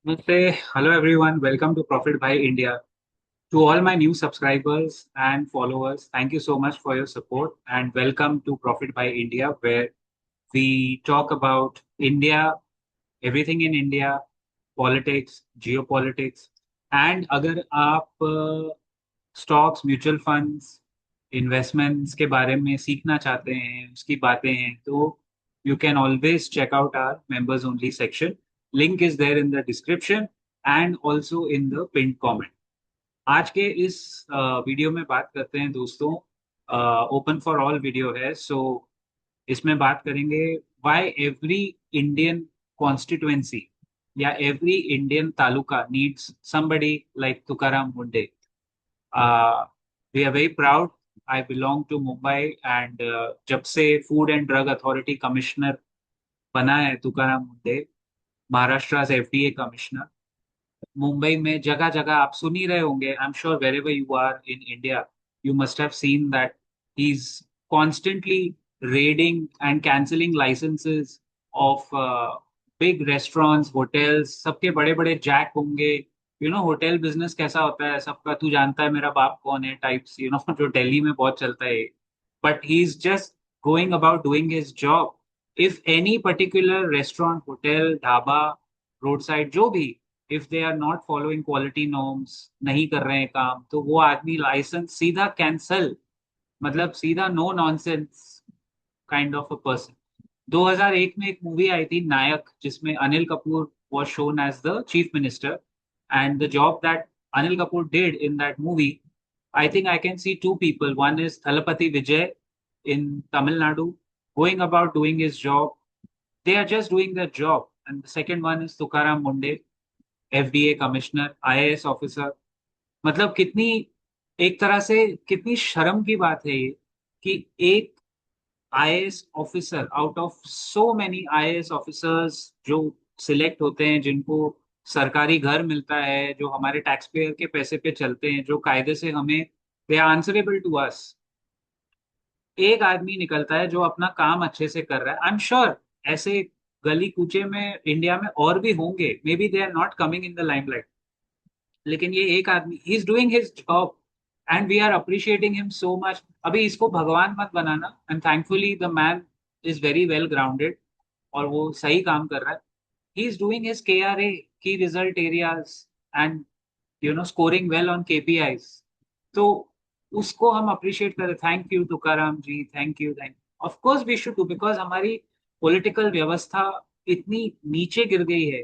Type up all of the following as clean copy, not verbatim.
Namaste. Hello everyone. Welcome to Profit by India. To all my new subscribers and followers, thank you so much for your support and welcome to Profit by India, where we talk about India, everything in India, politics, geopolitics, and अगर आप stocks, mutual funds, investments के बारे में सीखना चाहते हैं, उसकी बातें हैं, तो you can always check out our members only section. Link is there in the description and also in the pinned comment. आज के इस वीडियो में बात करते हैं दोस्तों, ओपन फॉर ऑल वीडियो है, सो इसमें बात करेंगे व्हाई एवरी इंडियन कॉन्स्टिट्युएंसी या every Indian taluka needs somebody like Tukaram Munde. We are very proud. I belong to Mumbai and जब से food and drug authority commissioner बना है तुकाराम मुंडे, महाराष्ट्र एफडीए कमिश्नर, मुंबई में जगह जगह आप सुन ही रहे होंगे. I am sure wherever you are in India you must have seen that he is constantly raiding and cancelling licences of big restaurants, hotels. सबके बड़े बड़े जैक होंगे. होटल बिजनेस कैसा होता है सबका, तू जानता है मेरा बाप कौन है टाइप्स, जो दिल्ली में बहुत चलता है. But he is just going about doing his job. If any particular restaurant, hotel, dhaba, road side, जो भी, if they are not following quality norms, नहीं कर रहे हैं काम, तो वो आदमी लाइसेंस सीधा कैंसल. मतलब सीधा no nonsense kind of a person. 2001 में एक मूवी आई थी नायक, जिसमें Anil Kapoor was shown as the chief minister, and the job that Anil Kapoor did in that movie, I think I can see two people. One is Thalapathy Vijay in Tamil Nadu, going about doing his job. They are just doing their job. And the second one is Tukaram Munde, FDA commissioner, IAS officer. मतलब कितनी, एक तरह से कितनी शर्म की बात है ये कि एक IAS officer out of so many IAS officers जो सिलेक्ट होते हैं, जिनको सरकारी घर मिलता है, जो हमारे टैक्स पेयर के पैसे पे चलते हैं, जो कायदे से हमें, they are answerable to us. एक आदमी निकलता है जो अपना काम अच्छे से कर रहा है. आई एम श्योर ऐसे गली कूचे में इंडिया में और भी होंगे, maybe they are not coming in the limelight, लेकिन ये एक आदमी, he is doing his job and we are appreciating him so much. अभी इसको भगवान मत बनाना. And thankfully the man is very well grounded और वो सही काम कर रहा है. He is doing his KRA, key result areas, and scoring well on KPIs. तो उसको हम अप्रिशिएट करें. Thank you Tukaram ji, thank you, thank. Of course we should do, because हमारी पॉलिटिकल व्यवस्था इतनी नीचे गिर गई है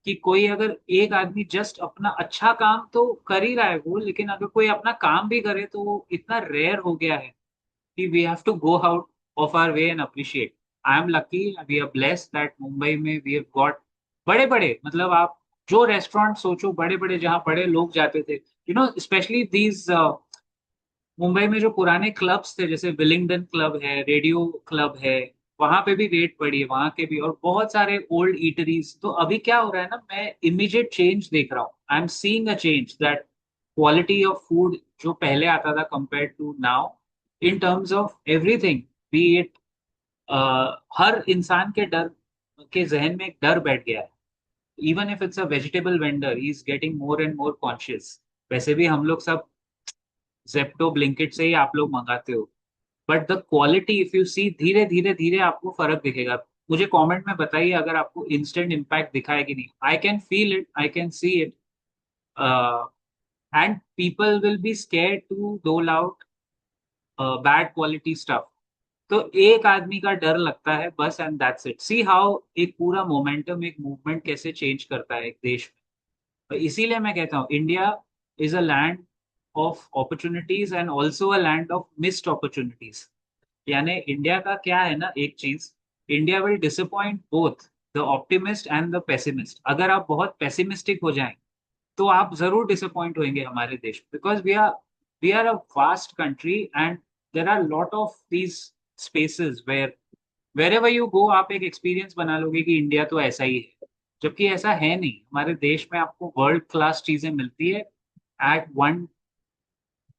कि कोई अगर एक आदमी जस्ट अपना अच्छा काम तो कर ही रहा है वो, लेकिन अगर कोई अपना काम भी करे तो वो इतना रेयर हो गया है कि we have to go out of our way and appreciate. I am lucky, we are blessed that Mumbai में वी हैव गॉट बड़े बड़े, मतलब आप जो रेस्टोरेंट सोचो, बड़े बड़े, जहाँ बड़े लोग जाते थे, स्पेशली दीज मुंबई में जो पुराने क्लब्स थे, जैसे विलिंगडन क्लब है, रेडियो क्लब है, वहां पे भी रेट पड़ी है वहां के भी, और बहुत सारे ओल्ड ईटरीज. तो अभी क्या हो रहा है ना, मैं इमीडिएट चेंज देख रहा हूँ. I am seeing a change that quality of food जो पहले आता था compare to now, in terms of everything, be it, हर इंसान के डर के जहन में एक डर बैठ गया है. Even if it's a vegetable vendor, he is getting more and more conscious. वैसे भी हम लोग सब जेप्टो, ब्लिंकिट से ही आप लोग मंगाते हो, but the quality if you see, धीरे धीरे धीरे आपको फर्क दिखेगा. मुझे कमेंट में बताइए अगर आपको इंस्टेंट इम्पैक्ट दिखाए कि नहीं. I can feel it, I can see it. And people will be scared to dole out bad quality stuff. तो एक आदमी का डर लगता है बस, and that's it. See how एक पूरा मोमेंटम, एक मूवमेंट कैसे चेंज करता है एक देश में. तो इसीलिए मैं कहता हूँ India is a land of opportunities and also a land of missed opportunities. यानी इंडिया का क्या है ना, एक चीज, India will disappoint both the optimist and the pessimist. अगर आप बहुत पेसिमिस्टिक हो जाएं तो आप जरूर डिसअपॉइंट होंगे हमारे देश, because we are a vast country and there are lot of these spaces where wherever you go आप एक एक्सपीरियंस बना लोगे कि इंडिया तो ऐसा ही है, जबकि ऐसा है नहीं. हमारे देश में आपको वर्ल्ड क्लास चीजें मिलती है at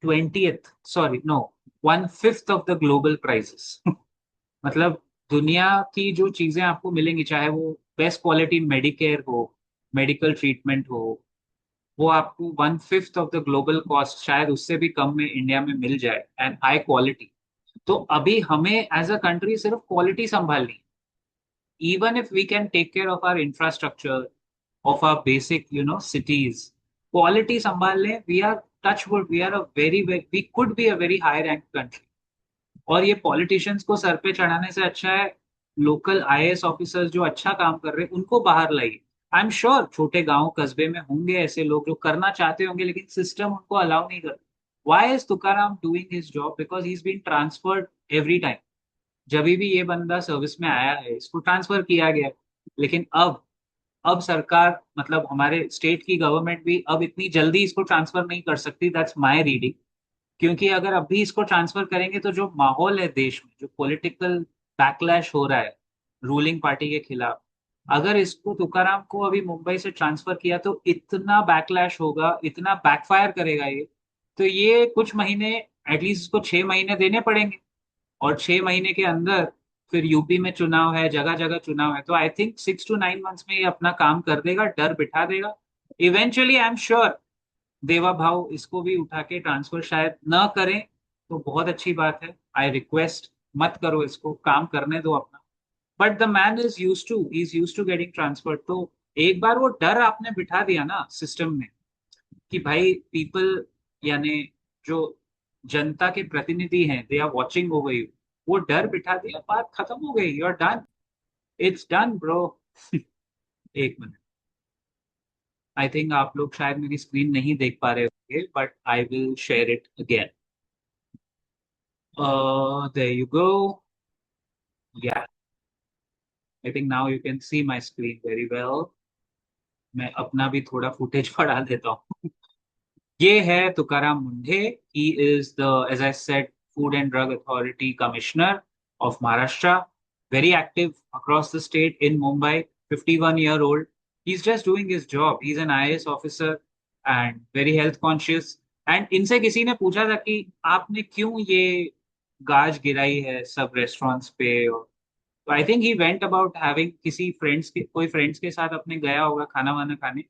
1/20th, sorry no, 1/5 of the global prices. मतलब दुनिया की जो चीजें आपको मिलेंगी, चाहे वो बेस्ट क्वालिटी मेडिकेयर हो, मेडिकल ट्रीटमेंट हो, वो आपको 1/5 ऑफ द ग्लोबल कॉस्ट, शायद उससे भी कम में इंडिया में मिल जाए, एंड हाई क्वालिटी। तो अभी हमें एज अ कंट्री सिर्फ क्वालिटी संभालनी है। even if we can take care of our infrastructure, of our basic, cities, quality संभाल लें, we are touch wood, we are a we could be a very high ranked country. और ये politicians को sir पे चढ़ाने से अच्छा है लोकल आईएएस ऑफिसर्स जो अच्छा काम कर रहे हैं उनको बाहर लाइए। आई एम श्योर छोटे गांव कस्बे में होंगे ऐसे लोग जो करना चाहते होंगे, लेकिन सिस्टम उनको अलाउ नहीं कर। Why is Tukaram doing his job? Because he is been transferred every time. जब भी ये बंदा सर्विस में आया है इसको ट्रांसफर किया गया। लेकिन अब सरकार, मतलब हमारे स्टेट की गवर्नमेंट भी अब इतनी जल्दी इसको ट्रांसफर नहीं कर सकती, दैट्स माय रीडिंग। क्योंकि अगर अभी इसको ट्रांसफर करेंगे तो जो माहौल है देश में, जो पॉलिटिकल बैकलैश हो रहा है रूलिंग पार्टी के खिलाफ, अगर इसको तुकाराम को अभी मुंबई से ट्रांसफर किया तो इतना बैकलैश होगा, इतना बैकफायर करेगा ये। तो ये कुछ महीने, एटलीस्ट इसको 6 महीने देने पड़ेंगे। और 6 महीने के अंदर फिर यूपी में चुनाव है, जगह जगह चुनाव है, तो आई थिंक 6 to 9 मंथ्स में ये अपना काम कर देगा, डर बिठा देगा। इवेंचुअली आई एम श्योर देवा भाव इसको भी उठा के ट्रांसफर शायद न करें, तो बहुत अच्छी बात है। आई रिक्वेस्ट, मत करो इसको, काम करने दो अपना। But the man is use to getting transfer. तो एक बार वो डर आपने बिठा दिया ना सिस्टम में कि भाई पीपल, यानी जो जनता के प्रतिनिधि हैं, they are watching over you, वो डर बिठा दिया, बात खत्म हो गई, you are done, it's done bro. एक मिनट, आई थिंक आप लोग शायद मेरी स्क्रीन नहीं देख पा रहे होंगे, but I will share it again. There you go. Yeah, I think now you can see my screen very well. मैं अपना भी थोड़ा फुटेज बढ़ा देता हूँ। ये है Tukaram Munde. He is the, as I said, food and drug authority commissioner of Maharashtra, very active across the state in Mumbai, 51-year old. He's just doing his job. He's an IAS officer and very health conscious. And इनसे किसी ने पूछा था कि आपने क्यों ये गाज गिराई है सब रेस्टोरेंट्स पे, और तो I think he went about having किसी फ्रेंड्स के, कोई फ्रेंड्स के साथ अपने गया होगा खाना वाना खाने।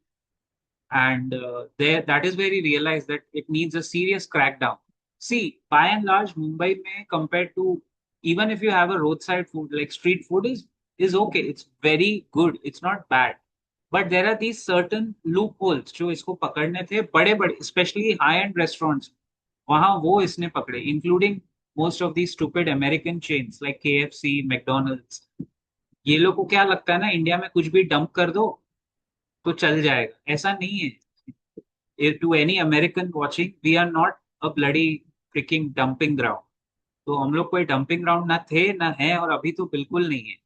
And there, that is where he realized that it needs a serious crackdown. See, by and large, Mumbai may, compared to, even if you have a roadside food, like street food is okay. It's very good. It's not bad. But there are these certain loopholes जो इसको पकड़ने थे बड़े बड़े, especially high-end restaurants. वहाँ वो इसने पकड़े, including most of these stupid American chains like KFC, McDonald's. ये लोग को क्या लगता है ना, इंडिया में कुछ भी डंप कर दो तो चल जाएगा, ऐसा नहीं है। To any American watching, we are not a bloody freaking dumping ground. तो हम लोग कोई डंपिंग ग्राउंड ना थे ना है, और अभी तो बिल्कुल नहीं है।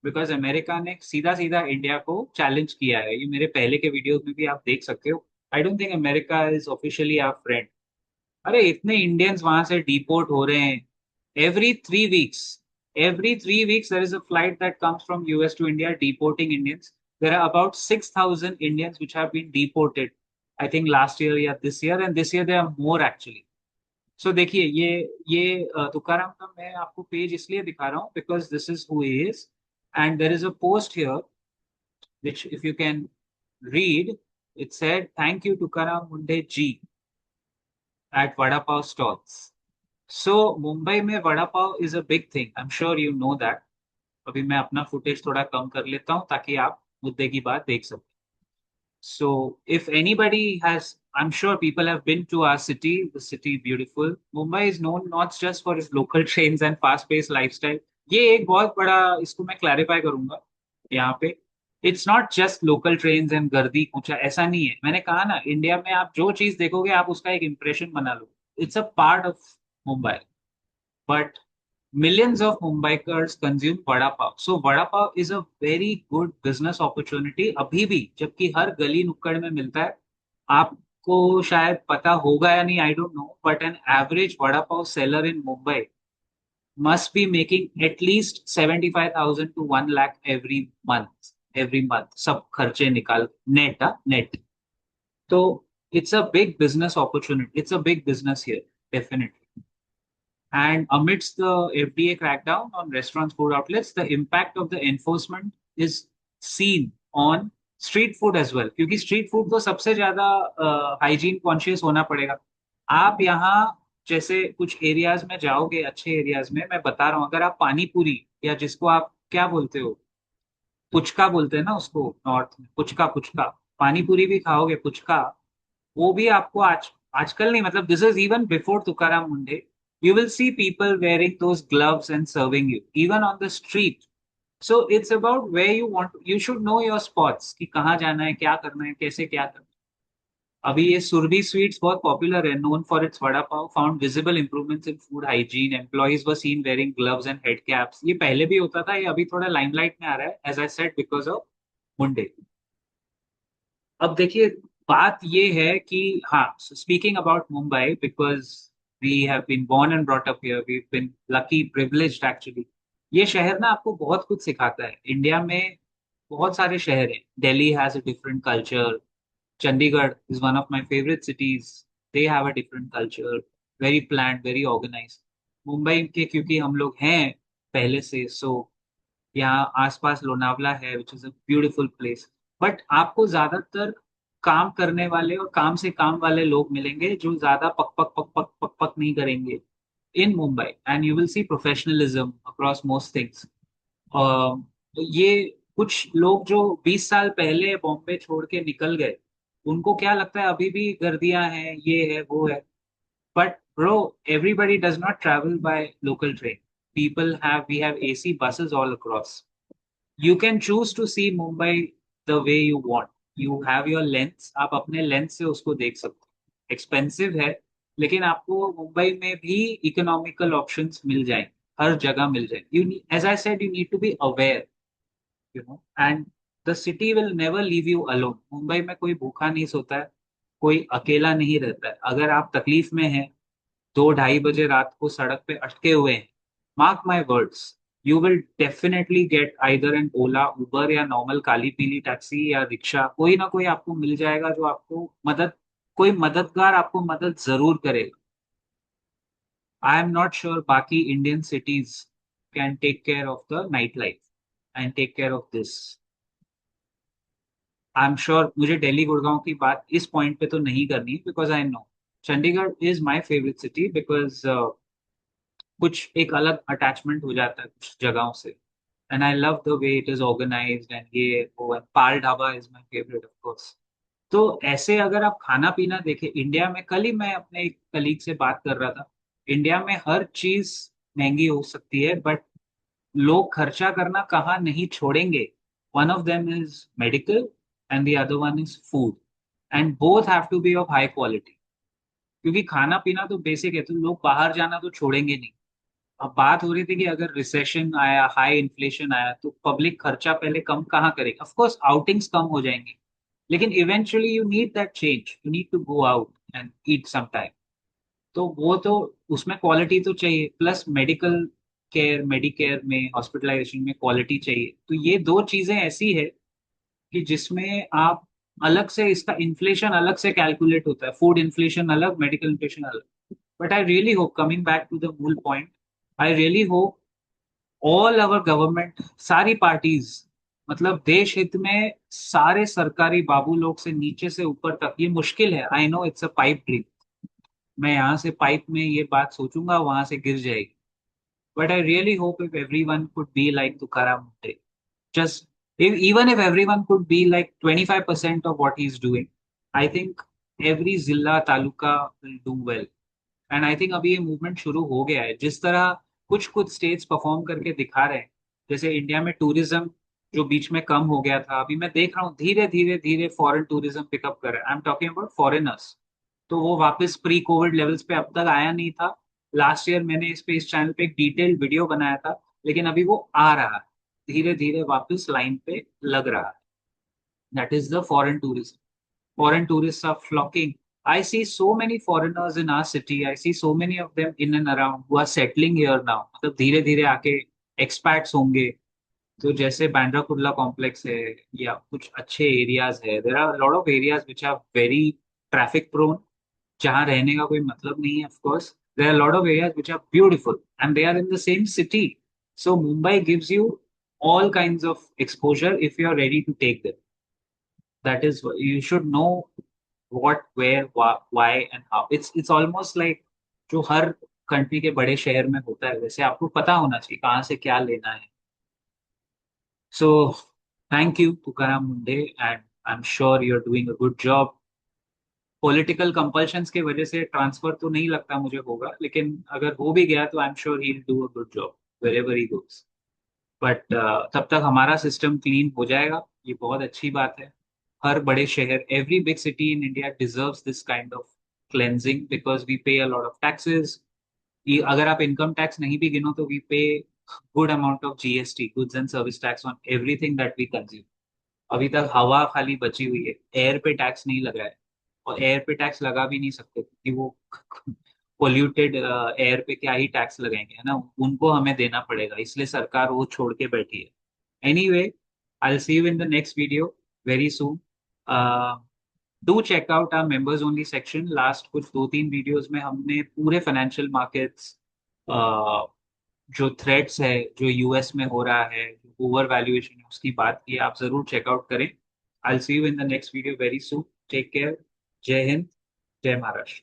बिकॉज अमेरिका ने सीधा सीधा इंडिया को चैलेंज किया है, ये मेरे पहले के वीडियोस में भी आप देख सकते हो। I don't think America is officially our friend. अरे इतने इंडियंस वहां से डिपोर्ट हो रहे हैं every 3 weeks. Every 3 weeks there is a flight that comes from US to India deporting Indians. There are about 6,000 Indians which have been deported, I think last year या this year, and this year there are more actually. So देखिए, ये तुकाराम का मैं आपको page इसलिए दिखा रहा हूँ because this is who he is, and there is a post here which if you can read, it said thank you Tukaram Munde ji at Vada Pav stalls. So Mumbai में vada pav is a big thing, I am sure you know that. अभी मैं अपना footage थोड़ा कम कर लेता हूँ ताकि आप मुद्दे की बात देख सकें। So if anybody has, I'm sure people have been to our city, the city beautiful. Mumbai is known not just for its local trains and fast-paced lifestyle. ये एक बहुत बड़ा, इसको मैं क्लैरिफाई करूंगा यहाँ पे। It's not just local trains and गर्दी कुछ ऐसा नहीं है। मैंने कहा ना, इंडिया में आप जो चीज देखोगे आप उसका एक इंप्रेशन बना लो। It's a part of Mumbai, but millions of Mumbaikars consume vada pav. So vada pav is a very good business opportunity अभी भी, जबकि हर गली नुक्कड़ में मिलता है। आपको शायद पता होगा या नहीं, I don't know, but an average vada pav seller in Mumbai must be making at least 75,000 to 1 lakh every month, सब खर्चे निकाल, नेट। तो it's a big business opportunity, it's a big business here, definitely. And amidst the FDA crackdown on restaurants, food outlets, the impact of the enforcement is seen on street food as well, क्योंकि street food को सबसे ज्यादा hygiene conscious होना पड़ेगा। आप यहाँ जैसे कुछ एरियाज में जाओगे, अच्छे एरियाज में, मैं बता रहा हूँ, अगर आप पानी पूरी या जिसको आप क्या बोलते हो, पुचका बोलते हैं ना उसको नॉर्थ में, पुचका पुचका, पानी पूरी भी खाओगे, पुचका, वो भी आपको आजकल नहीं, मतलब this is even before Tukaram Munde, you will see people wearing those gloves and serving you even on the street. So it's about way you want, you should know your spots कि कहाँ जाना है, क्या करना है, कैसे क्या करना है। अभी ये सुरभि स्वीट्स बहुत पॉपुलर है, known for its vada pav, found visible improvements in food hygiene, employees were seen wearing gloves and head caps. ये पहले भी होता था, ये अभी थोड़ा लाइमलाइट में आ रहा है, as I said, because of Munde. अब देखिए, बात ये है कि हाँ, speaking about Mumbai, because we have been born and brought up here, we been lucky privileged actually. ये शहर ना आपको बहुत कुछ सिखाता है। इंडिया में बहुत सारे शहर हैं, Delhi has a different culture, Chandigarh is one of my favorite cities. They have a different culture, very planned, very organized. Mumbai के क्योंकि हम लोग हैं पहले से, सो यहाँ आसपास लोनावला है, which is a beautiful place. But आपको ज्यादातर काम करने वाले और काम से काम वाले लोग मिलेंगे, जो ज्यादा पक पक पक पक पक पक नहीं करेंगे in Mumbai, and you will see professionalism across most things. तो ये कुछ लोग जो 20 साल पहले बॉम्बे छोड़ के निकल गए, उनको क्या लगता है अभी भी गर्दियां हैं, ये है वो है। But bro, everybody does not travel by local train. People have, we have AC buses all across. You can choose to see Mumbai the way you want. You have your lens, आप अपने lens से उसको देख सकते हो। Expensive है, लेकिन आपको मुंबई में भी इकोनॉमिकल ऑप्शंस मिल जाएंगे, हर जगह मिल जाएंगे। You, as I said, you need to be aware, and the city will never leave you alone. Mumbai में कोई भूखा नहीं सोता है, कोई अकेला नहीं रहता है। अगर आप तकलीफ में हैं, 2-2:30 बजे रात को सड़क पे अटके हुए हैं, mark my words, you will definitely get either an Ola, Uber, या नॉर्मल काली पीली टैक्सी या रिक्शा, कोई ना कोई आपको मिल जाएगा जो आपको मदद, कोई मददगार आपको मदद जरूर करेगा। आई एम नॉट श्योर बाकी Indian cities can take care of the night life and take care of this. I am sure मुझे दिल्ली गुड़गांव की बात इस पॉइंट पे तो नहीं करनी, because I know Chandigarh is my favourite city, because कुछ एक अलग अटैचमेंट हो जाता है कुछ जगहों से, and I love the way it is organised, and ये वो, and Pal dhaba is my favourite of course. तो ऐसे अगर आप खाना पीना देखें इंडिया में, कल ही मैं अपने एक कलीग से बात कर रहा था, इंडिया में हर चीज महंगी हो सकती है, बट लोग खर्चा करना कहाँ नहीं छोड़ेंगे। One of them is medical and the other one is food, and both have to be of high quality. क्योंकि खाना पीना तो बेसिक है, तो लोग बाहर जाना तो छोड़ेंगे नहीं। अब बात हो रही थी कि अगर रिसेशन आया, हाई इन्फ्लेशन आया, तो पब्लिक खर्चा पहले कम कहाँ करेगी। ऑफ कोर्स आउटिंग्स कम हो जाएंगी, लेकिन eventually you need that change, you need to go out and eat some time. तो वो तो, उसमें क्वालिटी तो चाहिए, प्लस मेडिकल केयर, मेडिकेयर में, हॉस्पिटलाइजेशन में क्वालिटी चाहिए। तो ये दो चीजें ऐसी है कि जिसमें आप अलग से, इसका इन्फ्लेशन अलग से कैलकुलेट होता है, फूड इन्फ्लेशन अलग, मेडिकल इन्फ्लेशन अलग। But I really hope, coming back to the मूल point, I really hope all our government, सारी पार्टीज, मतलब देश हित में सारे सरकारी बाबू लोग से नीचे से ऊपर तक, ये मुश्किल है, I know it's a pipe dream. मैं यहाँ से पाइप में ये बात सोचूंगा, वहां से गिर जाएगी। But I really hope if everyone could be like Tukaram Munde, just even if everyone could be like 25% of what he's doing, I think every zilla taluka will do well. And I think अभी ये movement शुरू हो गया है, जिस तरह कुछ कुछ स्टेट्स परफॉर्म करके दिखा रहे हैं। जैसे इंडिया में टूरिज्म जो बीच में कम हो गया था, अभी मैं देख रहा हूँ धीरे धीरे धीरे फॉरेन टूरिज्म पिकअप कर रहा है। I am talking about foreigners. तो वो वापस प्री कोविड लेवल्स पे अब तक आया नहीं था। लास्ट ईयर मैंने इस पे, इस चैनल पे एक डिटेल्ड वीडियो बनाया था, लेकिन अभी वो आ रहा है, धीरे धीरे वापस लाइन पे लग रहा है। That is the foreign tourism. Foreign tourists are flocking. I see so many foreigners in our city. I see so many of them in and around who are settling here now. मतलब धीरे धीरे आके expats होंगे। तो जैसे Bandra Kurla complex है, या कुछ अच्छे एरियाज है, there are lot of areas which are very traffic prone, जहाँ रहने का कोई मतलब नहीं है। Of course there are lot of areas which are beautiful and they are in the same city. So Mumbai gives you all kinds of exposure if you are ready to take them. That is, you should know what, where, why and how. It's almost like जो हर country के बड़े शहर में होता है, वैसे आपको पता होना चाहिए कहाँ से क्या लेना है. So thank you Tukaram Munde, and I am sure you are doing a good job. Political compulsions के वजह से ट्रांसफर तो नहीं लगता मुझे होगा, लेकिन अगर हो भी गया तो आई am sure he will do a good job wherever he goes. But तब तक हमारा सिस्टम क्लीन हो जाएगा, ये बहुत अच्छी बात है. हर बड़े शहर, every big city in India deserves this kind of cleansing because we pay a lot of taxes. अगर आप इनकम टैक्स नहीं भी गिनो तो we pay good amount of GST, goods and service tax, on everything that we consume. अभी तक हवा खाली बची हुई है, एयर पे टैक्स नहीं लगा है. और एयर पे टैक्स लगा भी नहीं सकते क्योंकि वो पोल्यूटेड एयर पे क्या ही टैक्स लगाएंगे, है ना. उनको हमें देना पड़ेगा, इसलिए सरकार वो छोड़ के बैठी है. Anyway, I will see you in the next video very soon. Do check out our members only section. Last कुछ 2-3 वीडियोस में हमने पूरे फाइनेंशियल मार्केट्स, जो थ्रेट्स है, जो यूएस में हो रहा है, जो ओवर वैल्यूएशन है, उसकी बात की. आप जरूर चेकआउट करें. I will see you in the next video very soon. Take care. जय हिंद. जय महाराष्ट्र.